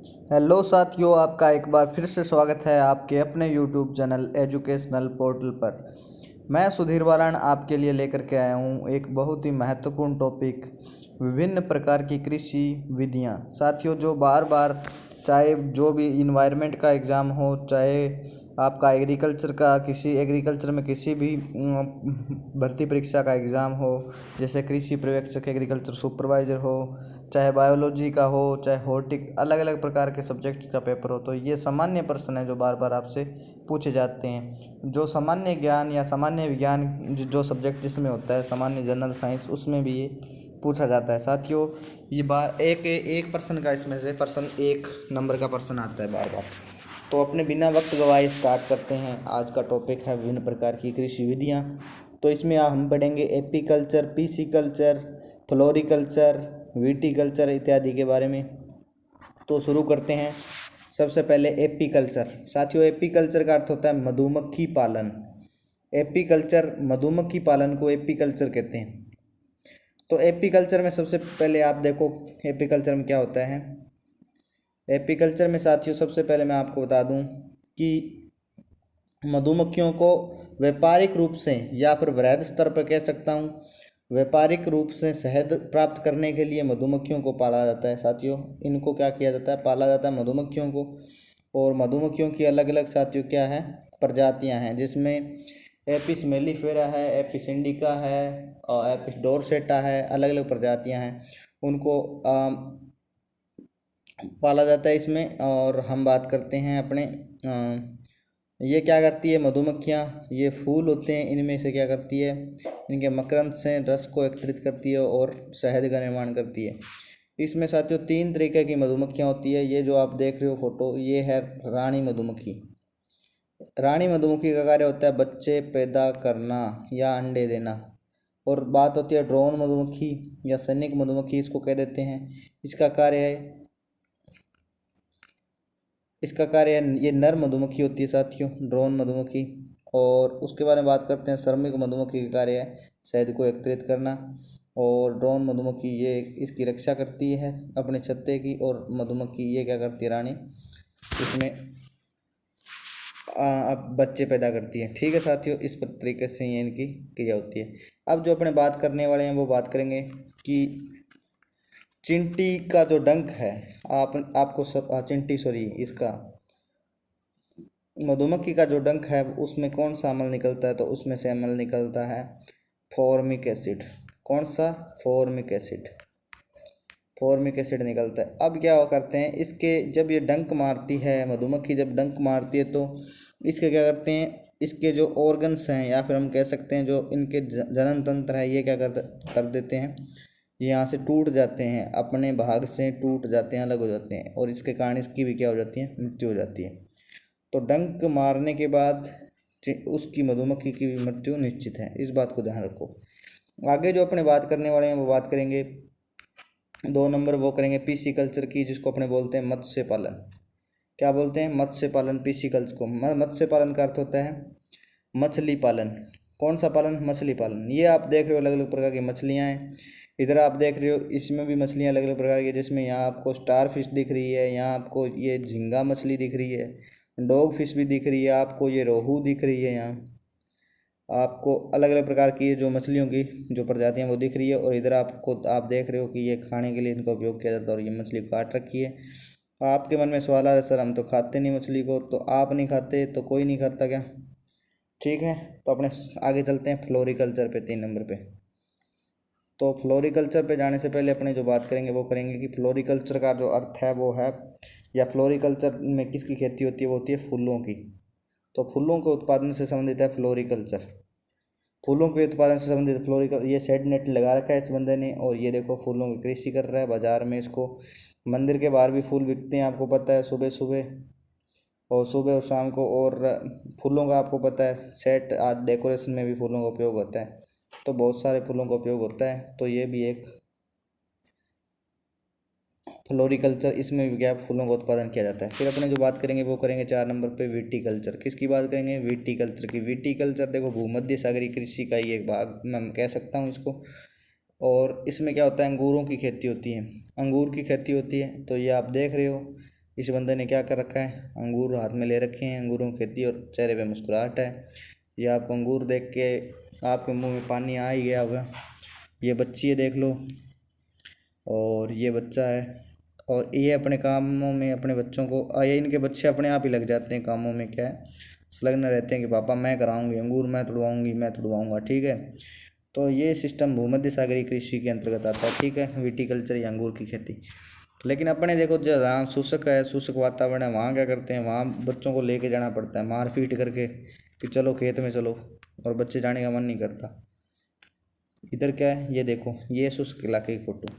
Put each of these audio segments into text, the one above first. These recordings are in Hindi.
हेलो साथियों, आपका एक बार फिर से स्वागत है आपके अपने यूट्यूब चैनल एजुकेशनल पोर्टल पर। मैं सुधीर बालन आपके लिए लेकर के आया हूँ एक बहुत ही महत्वपूर्ण टॉपिक, विभिन्न प्रकार की कृषि विधियाँ। साथियों, जो बार बार चाहे जो भी इन्वायरमेंट का एग्ज़ाम हो, चाहे आपका एग्रीकल्चर में किसी भी भर्ती परीक्षा का एग्ज़ाम हो, जैसे कृषि पर्यवेक्षक एग्रीकल्चर सुपरवाइज़र हो, चाहे बायोलॉजी का हो, चाहे हॉर्टिक, अलग अलग प्रकार के सब्जेक्ट का पेपर हो, तो ये सामान्य प्रश्न है जो बार बार आपसे पूछे जाते हैं। जो सामान्य ज्ञान या सामान्य विज्ञान जो सब्जेक्ट जिसमें होता है, सामान्य जनरल साइंस, उसमें भी ये पूछा जाता है। साथियों, ये बार एक एक प्रश्न का इसमें से प्रश्न 1 नंबर का प्रश्न आता है बार बार। तो अपने बिना वक्त गवाए स्टार्ट करते हैं। आज का टॉपिक है विभिन्न प्रकार की कृषि विधियाँ। तो इसमें हम पढ़ेंगे एपीकल्चर, पीसीकल्चर, फ्लोरिकल्चर, विटीकल्चर इत्यादि के बारे में। तो शुरू करते हैं। सबसे पहले एपीकल्चर। साथियों, एपीकल्चर का अर्थ होता है मधुमक्खी पालन। एपीकल्चर, मधुमक्खी पालन को एपीकल्चर कहते हैं। तो एपीकल्चर में सबसे पहले आप देखो एपीकल्चर में क्या होता है। एपीकल्चर में साथियों सबसे पहले मैं आपको बता दूं कि मधुमक्खियों को व्यापारिक रूप से या फिर वृहद स्तर पर कह सकता हूँ, व्यापारिक रूप से शहद प्राप्त करने के लिए मधुमक्खियों को पाला जाता है। साथियों, इनको क्या किया जाता है, पाला जाता है मधुमक्खियों को। और मधुमक्खियों की अलग अलग साथियों क्या है, प्रजातियां हैं, जिसमें एपिस मेलिफेरा है, एपिस इंडिका है और एपिस डोरसेटा है। अलग अलग प्रजातियां हैं, उनको पाला जाता है इसमें। और हम बात करते हैं अपने ये क्या करती है मधुमक्खियाँ, ये फूल होते हैं, इनमें से क्या करती है, इनके मकरंद से रस को एकत्रित करती है और शहद का निर्माण करती है। इसमें साथियों 3 तरीके की मधुमक्खियाँ होती है। ये जो आप देख रहे हो फोटो, ये है रानी मधुमक्खी। रानी मधुमक्खी का कार्य होता है बच्चे पैदा करना या अंडे देना। और बात होती है ड्रोन मधुमक्खी या सैनिक मधुमक्खी इसको कह देते हैं। इसका कार्य है ये नर मधुमक्खी होती है साथियों, ड्रोन मधुमक्खी। और उसके बारे में बात करते हैं, श्रमिक मधुमक्खी का कार्य है शहद को एकत्रित करना। और ड्रोन मधुमक्खी ये इसकी रक्षा करती है अपने छत्ते की। और मधुमक्खी ये क्या करती है, रानी, इसमें अब बच्चे पैदा करती है। ठीक है साथियों, इस तरीके से ये इनकी क्रिया होती है। अब जो अपने बात करने वाले हैं वो बात करेंगे कि चिंटी का जो डंक है, आपको सब चिंटी सॉरी इसका मधुमक्खी का जो डंक है उसमें कौन सा अम्ल निकलता है, तो उसमें से अम्ल निकलता है फॉर्मिक एसिड। कौन सा, फॉर्मिक एसिड। फॉर्मिक एसिड निकलता है। अब क्या करते हैं, इसके जब ये डंक मारती है मधुमक्खी, जब डंक मारती है तो इसके क्या करते हैं, इसके जो ऑर्गन्स हैं या फिर हम कह सकते हैं जो इनके जनन तंत्र है, ये क्या कर देते हैं, यहाँ से टूट जाते हैं, अपने भाग से टूट जाते हैं, अलग हो जाते हैं। और इसके कारण इसकी भी क्या हो जाती है, मृत्यु हो जाती है। तो डंक मारने के बाद उसकी मधुमक्खी की भी मृत्यु निश्चित है, इस बात को ध्यान रखो। आगे जो अपने बात करने वाले हैं वो बात करेंगे 2 नंबर, वो करेंगे पीसी कल्चर की, जिसको अपने बोलते हैं मत्स्य पालन। क्या बोलते हैं, मत्स्य पालन। पीसी कल्चर को मत्स्य पालन का अर्थ होता है मछली पालन। कौन सा पालन, मछली पालन। ये आप देख रहे हो अलग अलग प्रकार की मछलियाँ हैं। इधर आप देख रहे हो इसमें भी मछलियाँ अलग अलग प्रकार की, जिसमें यहाँ आपको स्टार फिश दिख रही है, यहाँ आपको ये झींगा मछली दिख रही है, डॉग फिश भी दिख रही है, आपको ये रोहू दिख रही है, यहाँ आपको अलग अलग प्रकार की जो मछलियों की जो प्रजातियाँ वो दिख रही है। और इधर आप देख रहे हो कि ये खाने के लिए इनका उपयोग किया जाता है और ये मछली काट रखी है। आपके मन में सवाल आ रहा है, सर हम तो खाते नहीं मछली को। तो आप नहीं खाते तो कोई नहीं खाता क्या, ठीक है। तो अपने आगे चलते हैं फ्लोरिकल्चर पे, 3 नंबर पे। तो फ्लोरिकल्चर पे जाने से पहले अपने जो बात करेंगे वो करेंगे कि फ्लोरिकल्चर का जो अर्थ है वो है, या फ्लोरिकल्चर में किसकी खेती होती है, वो होती है फूलों की। तो फूलों के उत्पादन से संबंधित है फ्लोरिकल्चर। फूलों के उत्पादन से संबंधित फ्लोरिकल, ये शेड नेट लगा रखा है इस बंदे ने, और ये देखो फूलों की कृषि कर रहा है बाजार में। इसको मंदिर के बाहर भी फूल बिकते हैं, आपको पता है, सुबह सुबह और शाम को। और फूलों का आपको पता है सेट आर्ट डेकोरेशन में भी फूलों का उपयोग होता है। तो बहुत सारे फूलों का उपयोग होता है। तो ये भी एक फ्लोरिकल्चर, इसमें भी क्या फूलों का उत्पादन किया जाता है। फिर अपने जो बात करेंगे वो करेंगे 4 नंबर पे विटीकल्चर। किसकी बात करेंगे, विटीकल्चर की। विटीकल्चर देखो भूमध्य सागरीय कृषि का ही एक भाग मैं कह सकता हूँ इसको। और इसमें क्या होता है, अंगूरों की खेती होती है, अंगूर की खेती होती है। तो ये आप देख रहे हो इस बंदे ने क्या कर रखा है, अंगूर हाथ में ले रखे हैं, अंगूरों की खेती, और चेहरे पे मुस्कुराहट है। ये आपको अंगूर देख के आपके मुंह में पानी आ ही गया होगा। ये बच्ची है, देख लो, और ये बच्चा है, और ये अपने कामों में अपने बच्चों को, ये इनके बच्चे अपने आप ही लग जाते हैं कामों में, क्या है, संलग्न रहते हैं कि पापा मैं कराऊंगी, अंगूर मैं तुड़वाऊंगी, मैं तुड़वाऊंगा, ठीक है। तो ये सिस्टम भूमध्य सागरीय कृषि के अंतर्गत आता है, ठीक है, विटीकल्चर या अंगूर की खेती। लेकिन अपने देखो, जहाँ शुष्क है, शुष्क वातावरण है, वहाँ क्या करते हैं, वहाँ बच्चों को लेके जाना पड़ता है मार पीट करके कि चलो खेत में चलो, और बच्चे जाने का मन नहीं करता। इधर क्या है, ये देखो, ये शुष्क इलाके की फोटो,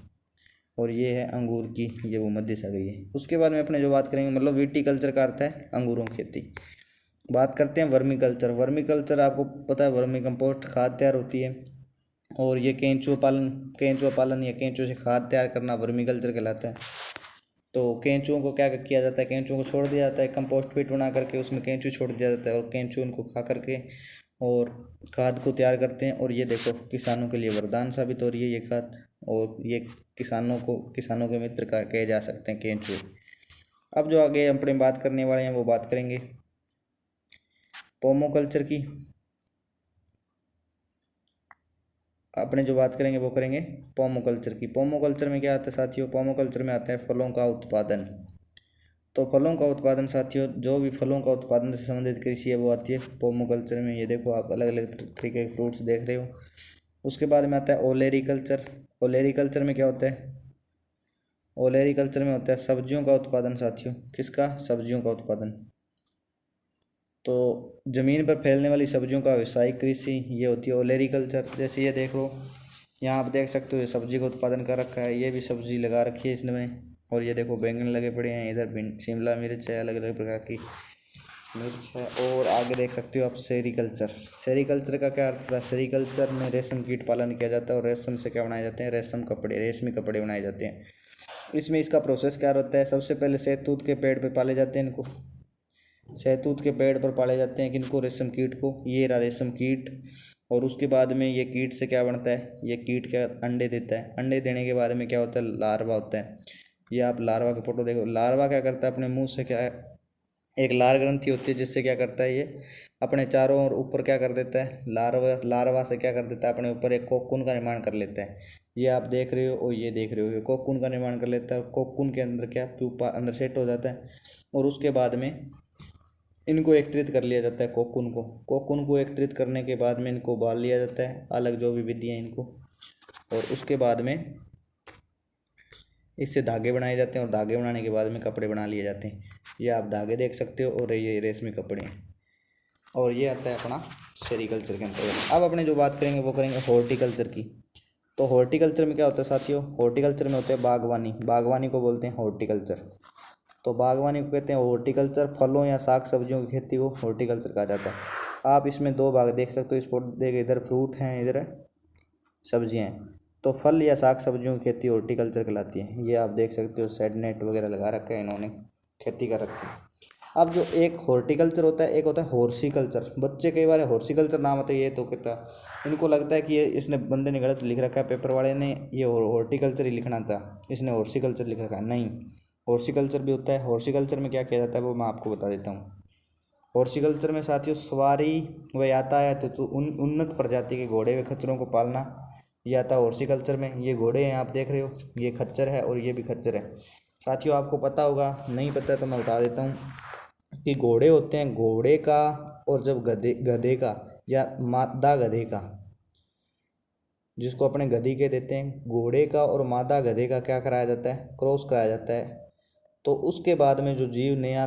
और ये है अंगूर की, ये भूमध्य सागरीय। उसके बाद में अपने जो बात करेंगे, मतलब विटीकल्चर का अर्थ है अंगूरों की खेती। बात करते हैं वर्मी कल्चर। वर्मी कल्चर आपको पता है, वर्मी कंपोस्ट खाद तैयार होती है, और ये केंचुआ पालन या केंचुए से खाद तैयार करना वर्मी कल्चर कहलाता है। तो केंचुओं को क्या किया जाता है, केंचुओं को छोड़ दिया जाता है कंपोस्ट पिट बना करके, उसमें केंचू छोड़ दिया जाता है, और केंचू उनको खा करके और खाद को तैयार करते हैं। और ये देखो, किसानों के लिए वरदान साबित हो रही है ये खाद, और ये किसानों के मित्र का कहे जा सकते हैं केंचू। अब जो आगे अपने बात करने वाले हैं वो बात करेंगे पोमोकल्चर की। अपने जो बात करेंगे वो करेंगे पोमोकल्चर की। पोमोकल्चर में क्या आता है साथियों, पोमोकल्चर में आता है फलों का उत्पादन। तो फलों का उत्पादन साथियों, जो भी फलों का उत्पादन से संबंधित कृषि है वो आती है पोमोकल्चर में। ये देखो, आप अलग अलग तरीके के फ्रूट्स देख रहे हो। उसके बाद में आता है ओलेरीकल्चर। ओलेरीकल्चर में क्या होता है, ओलेरीकल्चर में होता है सब्जियों का उत्पादन साथियों। किसका, सब्जियों का उत्पादन। तो ज़मीन पर फैलने वाली सब्जियों का व्यावसायिक कृषि, ये होती है ओलेरीकल्चर। जैसे ये देख लो, यहाँ आप देख सकते हो, ये सब्जी का उत्पादन कर रखा है, ये भी सब्जी लगा रखी है इसमें, और ये देखो बैंगन लगे पड़े हैं, इधर शिमला मिर्च है, अलग अलग प्रकार की मिर्च है। और आगे देख सकते हो आप सेरीकल्चर। सेरीकल्चर का क्या अर्थ है, सेरीकल्चर में रेशम कीट पालन किया जाता है, और रेशम से क्या बनाए जाते हैं, रेशमी कपड़े बनाए जाते हैं। इसमें इसका प्रोसेस क्या होता है, सबसे पहले शहतूत के पेड़ पे पाले जाते हैं इनको, शहतूत के पेड़ पर पाले जाते हैं किनको, रेशम कीट को। ये रहा रेशम कीट। और उसके बाद में ये कीट से क्या बनता है, ये कीट क्या अंडे देता है, अंडे देने के बाद में क्या होता है, लार्वा होता है। ये आप लार्वा का फोटो देखो, लार्वा क्या करता है, अपने मुंह से क्या है, एक लार ग्रंथि होती है, जिससे क्या करता है, ये अपने चारों ओर ऊपर क्या कर देता है, लार्वा से क्या कर देता है, अपने ऊपर एक कोकून का निर्माण कर लेता है। ये आप देख रहे हो, और ये देख रहे हो, ये कोकून का निर्माण कर लेता है, और कोकून के अंदर क्या प्यूपा अंदर सेट हो जाता है। और उसके बाद में इनको एकत्रित कर लिया जाता है, कोकून को एकत्रित करने के बाद में इनको उबाल लिया जाता है, अलग जो भी विधि है इनको। और उसके बाद में इससे धागे बनाए जाते हैं, और धागे बनाने के बाद में कपड़े बना लिए जाते हैं। ये आप धागे देख सकते हो, और ये रेशमी कपड़े हैं। और ये आता है अपना सेरीकल्चर के अंतर्गत। अब अपने जो बात करेंगे वो करेंगे हॉर्टिकल्चर की। तो हॉर्टिकल्चर में क्या होता है साथियों, हॉर्टिकल्चर में होते हैं बागवानी, बागवानी को बोलते हैं हॉर्टिकल्चर। तो बागवानी को कहते हैं हॉर्टिकल्चर, फलों या साग सब्जियों की खेती को हॉर्टिकल्चर कहा जाता है। आप इसमें दो भाग देख सकते हो, इस पौधे के इधर फ्रूट हैं, इधर सब्जियां हैं। तो फल या साग सब्जियों की खेती हॉर्टिकल्चर कहलाती है। ये आप देख सकते हो, शेड नेट वगैरह लगा रखा है इन्होंने, खेती कर रखी है। अब जो एक हॉर्टिकल्चर होता है, एक होता है हॉर्सिकल्चर। बच्चे कई बार हॉर्सिकल्चर नाम आता है, ये तो कहता, इनको लगता है कि ये इसने बंदे ने गलत लिख रखा है, पेपर वाले ने, ये हॉर्टिकल्चर ही लिखना था, इसने हॉर्सिकल्चर लिख रखा है। नहीं, हॉर्सिकल्चर भी होता है। हॉर्सिकल्चर में क्या किया जाता है वो मैं आपको बता देता हूँ। हॉर्सिकल्चर में साथियों सवारी व यातायात तो उन्नत प्रजाति के घोड़े व खच्चरों को पालना, यह आता है हॉर्सिकल्चर में। ये घोड़े हैं आप देख रहे हो, ये खच्चर है, और ये भी खच्चर है। साथियों आपको पता होगा, नहीं पता है तो मैं बता देता हूँ कि घोड़े होते हैं, घोड़े का और जब गधे का या मादा गधे का, जिसको अपने गधी के देते हैं, घोड़े का और मादा गधे का क्या कराया जाता है, क्रॉस कराया जाता है। तो उसके बाद में जो जीव नया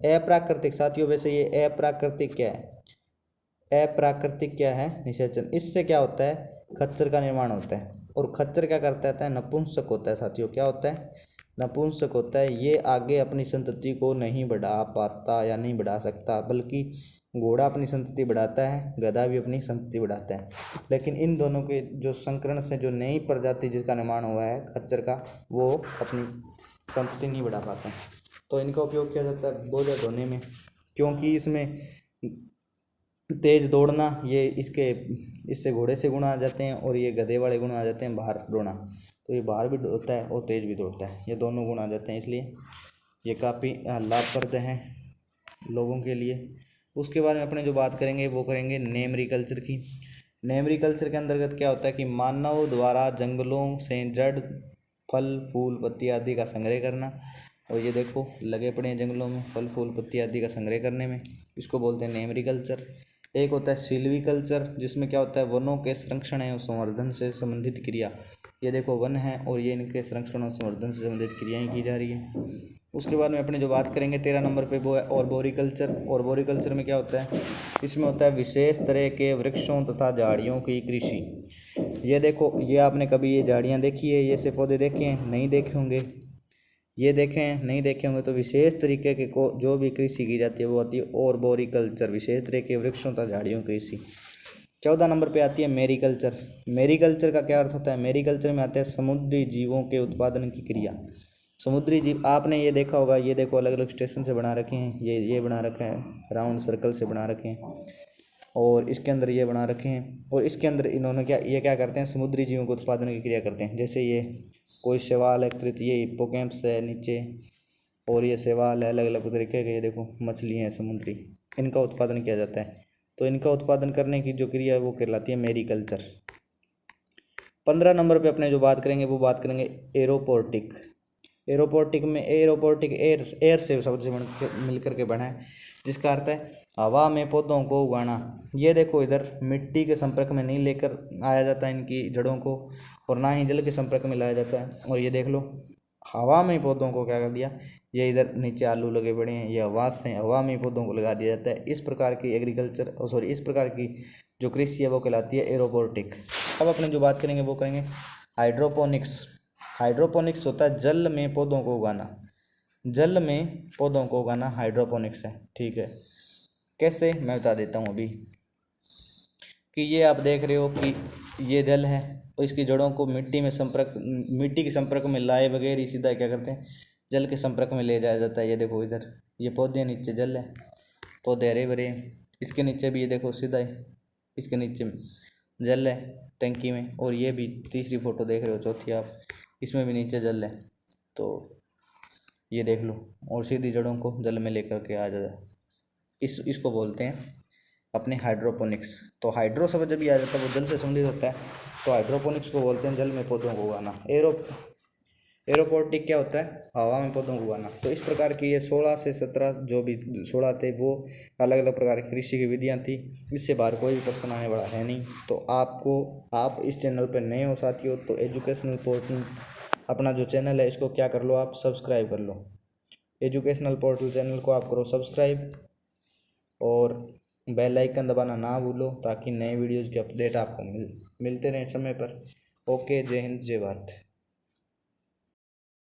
अप्राकृतिक, साथियों वैसे ये अप्राकृतिक क्या है, अप्राकृतिक क्या है निषेचन, इससे क्या होता है, खच्चर का निर्माण होता है। और खच्चर क्या करता है, नपुंसक होता है साथियों। क्या होता है, नपुंसक होता है। ये आगे अपनी संतति को नहीं बढ़ा पाता या नहीं बढ़ा सकता, बल्कि घोड़ा अपनी संतति बढ़ाता है, गधा भी अपनी संतति बढ़ाता है। लेकिन इन दोनों के जो संकरण से जो नई प्रजाति जिसका निर्माण हुआ है खच्चर का, वो अपनी संतति नहीं बढ़ा पाता। तो इनका उपयोग किया जाता है बोझा ढोने में, क्योंकि इसमें तेज दौड़ना, ये इससे घोड़े से गुण आ जाते हैं, और ये गधे वाले गुण आ जाते हैं बाहर दौड़ना। तो ये बाहर भी दौड़ता है और तेज भी दौड़ता है, ये दोनों गुण आ जाते हैं इसलिए। ये काफ़ी लाभप्रद हैं लोगों के लिए। उसके बाद में अपने जो बात करेंगे वो करेंगे नेमरी कल्चर की। नेमरी कल्चर के अंतर्गत क्या होता है कि मानव द्वारा जंगलों से जड़, फल, फूल, पत्ती आदि का संग्रह करना। और ये देखो लगे पड़े हैं जंगलों में फल, फूल, पत्ती आदि का संग्रह करने में, इसको बोलते हैं नेमरी कल्चर। एक होता है सिल्वी कल्चर, जिसमें क्या होता है वनों के संरक्षण एवं संवर्धन से संबंधित क्रिया। ये देखो वन है और ये इनके संरक्षण और संवर्धन से संबंधित क्रियाएं की जा रही है। उसके बाद में अपने जो बात करेंगे 13 नंबर पे वो है ऑर्बोरिकल्चर। ऑर्बोरिकल्चर में क्या होता है, इसमें होता है विशेष तरह के वृक्षों तथा झाड़ियों की कृषि। ये देखो ये आपने कभी ये झाड़ियाँ देखी है, ये से पौधे देखे हैं, नहीं देखे होंगे, ये देखे हैं, नहीं देखे होंगे। तो विशेष तरीके के को जो भी कृषि की जाती है वो होती है ऑर्बोरिकल्चर, विशेष तरह के वृक्षों तथा झाड़ियों की कृषि। 14 नंबर पे आती है मेरीकल्चर। मेरीकल्चर का क्या अर्थ होता है, मेरीकल्चर में आते हैं समुद्री जीवों के उत्पादन की क्रिया। समुद्री जीव आपने ये देखा होगा, ये देखो अलग अलग स्टेशन से बना रखे हैं, ये बना रखा है राउंड सर्कल से बना रखे हैं, और इसके अंदर ये बना रखे हैं, और इसके अंदर इन्होंने क्या करते हैं समुद्री जीवों को उत्पादन की क्रिया करते हैं। जैसे ये कोई शैवाल है, ये हिप्पोकैम्पस है नीचे, और ये शैवाल है अलग अलग तरीके के, ये देखो मछली हैं समुद्री, इनका उत्पादन किया जाता है। तो इनका उत्पादन करने की जो क्रिया है वो कहलाती है मेरीकल्चर। 15 नंबर पे अपने जो बात करेंगे वो बात करेंगे एरोपोर्टिक। एरोपोर्टिक में एरोपोर्टिक एयर से शब्द से मिलकर के बना है, जिसका अर्थ है हवा में पौधों को उगाना। ये देखो इधर मिट्टी के संपर्क में नहीं लेकर आया जाता है इनकी जड़ों को, और ना ही जल के संपर्क में लाया जाता है। और ये देख लो हवा में पौधों को क्या कर दिया, ये इधर नीचे आलू लगे पड़े हैं, ये हवा में पौधों को लगा दिया जाता है। इस प्रकार की एग्रीकल्चर इस प्रकार की जो कृषि है वो कहलाती है एरोपोर्टिक। अब अपने जो बात करेंगे वो करेंगे हाइड्रोपोनिक्स। हाइड्रोपोनिक्स होता है जल में पौधों को उगाना, जल में पौधों को उगाना हाइड्रोपोनिक्स है। ठीक है, कैसे मैं बता देता हूँ अभी, कि ये आप देख रहे हो कि ये जल है और इसकी जड़ों को मिट्टी के संपर्क में लाए बगैर ही सीधा क्या करते हैं जल के संपर्क में ले जाया जाता है। ये देखो इधर ये पौधे, नीचे जल है, पौधे हरे भरे, इसके नीचे भी ये देखो सीधा है, इसके नीचे जल है टंकी में, और ये भी तीसरी फोटो देख रहे हो चौथी आप, इसमें भी नीचे जल है। तो ये देख लो, और सीधी जड़ों को जल में लेकर के आ जाता है। इसको बोलते हैं अपने हाइड्रोपोनिक्स। तो हाइड्रो शब्द जब भी आ जाता है वो जल से संबंधित होता है, तो हाइड्रोपोनिक्स को बोलते हैं जल में पौधों को उगाना। एरोपोर्टिक क्या होता है, हवा में पौधों को उगाना। तो इस प्रकार की ये 16 से 17 जो भी 16 थे वो अलग अलग प्रकार की कृषि की विधियाँ थी। इससे बाहर कोई भी प्रश्न आने वाला है नहीं। तो आप इस चैनल पर नए हो साथियों तो एजुकेशनल पोर्टल अपना जो चैनल है इसको क्या कर लो, आप सब्सक्राइब कर लो। एजुकेशनल पोर्टल चैनल को आप करो सब्सक्राइब, और बेल आइकन दबाना ना भूलो, ताकि नए वीडियोज़ के अपडेट आपको मिलते रहें समय पर। ओके, जय हिंद, जय भारत।